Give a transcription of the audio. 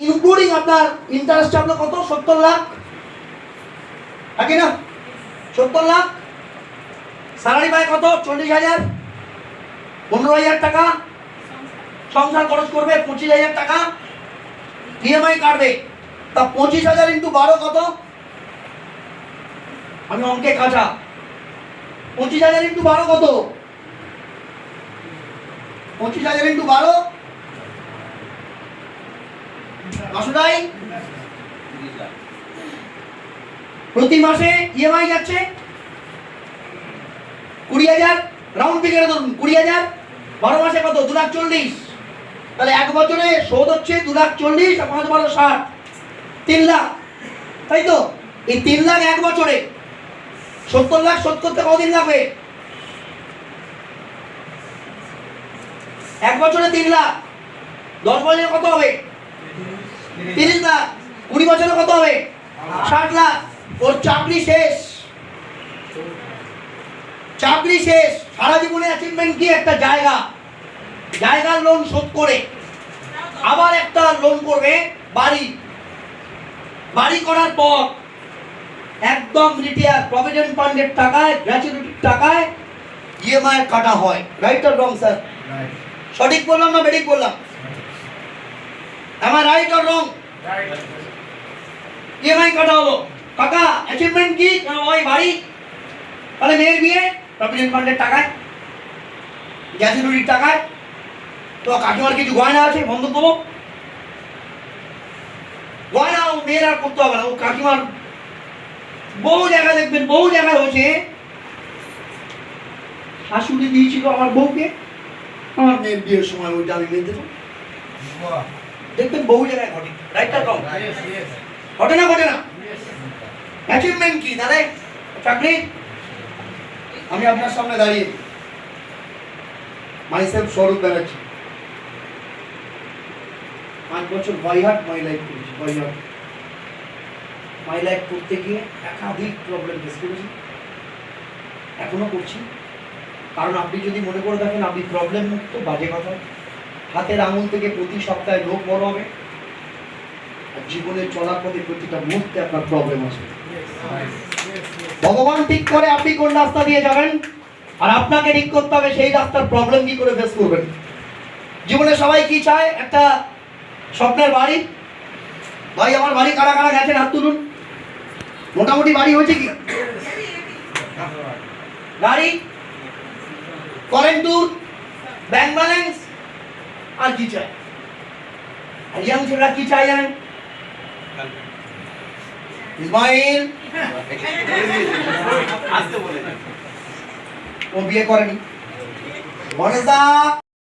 including আপনার interest আপনার কত 70 লাখ নাকি না 70 লাখ স্যালারি পায় কত 40,000 15,000 টাকা সংসার খরচ করবে 25,000 টাকা ইএমআই কাটবে তা 25,000 ইন্টু 12 কত আমি অঙ্কে কাঁচা 25,000 ইন্টু 12 কত 25,000 ইন্টু 12 মাসুদাই প্রতি মাসে ইএমআই যাচ্ছে 20,000 রাউন্ড ফিগারে ধরুন 20,000 12 মাসে কত 2,40,000 তাহলে এক বছরে শোধ হচ্ছে 2,40,000 আর 5 12 60 3 লাখ তাই তো এই 3 লাখ এক বছরে 70 লাখ শোধ করতে কতদিন লাগবে এক বছরে 3 লাখ 10 বছরে কত হবে 30 লাখ 20 বছরে কত হবে 60 লাখ ওর চাকরি শেষ সারা জীবনে অ্যাচিভমেন্ট কি একটা জায়গার লোন শোধ করে আবার একটা লোন করবে বাড়ি করার পর একদম রিটায়ার প্রভিডেন্ট ফান্ডের টাকায় গ্র্যাচুইটির টাকায় ইএমআই কাটা হয় রাইট অর রং স্যার সঠিক বললাম না বেঠিক বললাম আমার রাইট অর রং ইএমআই কাটা হলো কাকা অ্যাচিভমেন্ট কি ওই বাড়ি তাহলে মেয়ের বিয়ে প্রভিডেন্ট ফান্ডের টাকায় গ্র্যাচুইটির টাকায় তো কাকিমার কিছু গয়না আছে বন্ধক দেবো গয়না ও মেয়ের আর করতে হবে না ও কাকিমার বহু জায়গায় দেখবেন বহু জায়গায় হয়েছে শাশুড়ি দিয়েছিল আমার বউকে আমার মেয়ের বিয়ের সময় ওইটা আমি মেনে দেবো দেখবেন বহু জায়গায় ঘটে রাইটটা কম ঘটে না অ্যাচিভমেন্ট কি দাদা চাকরি আমি আপনার সামনে দাঁড়িয়ে মাইসেলফ স্বরূপ ব্যানার্জি 5 বছর বাইহাট মাই লাইফ করেছি মাই লাইফ করতে গিয়ে একাধিক প্রবলেম ফেস করেছি এখনো করছি কারণ আপনি যদি মনে করে দেখেন আপনি প্রবলেম মুক্ত বাজে কথা হাতের আঙুল থেকে প্রতি সপ্তাহে রোগ বড় হবে আর জীবনের চলার পথে প্রতিটা মুহূর্তে আপনার প্রবলেম আসবে ভগবান ঠিক করে আপনি কোন রাস্তা দিয়ে যাবেন আর আপনাকে ঠিক করতে হবে সেই রাস্তার প্রবলেম কি করে ফেস করবেন জীবনে সবাই কি চায় একটা স্বপ্নের বাড়ি ভাই আমার বাড়ি কারা কারা গেছেন হাত তুলুন মোটামুটি বাড়ি হয়েছে কি গাড়ি করেন্ট ট্যুর ব্যাংক ব্যালেন্স আর কি চাই আর ইয়াং ছেলেরা কি চাই জানেন ইসমাইল ও বিয়ে করেনি গণেশ দা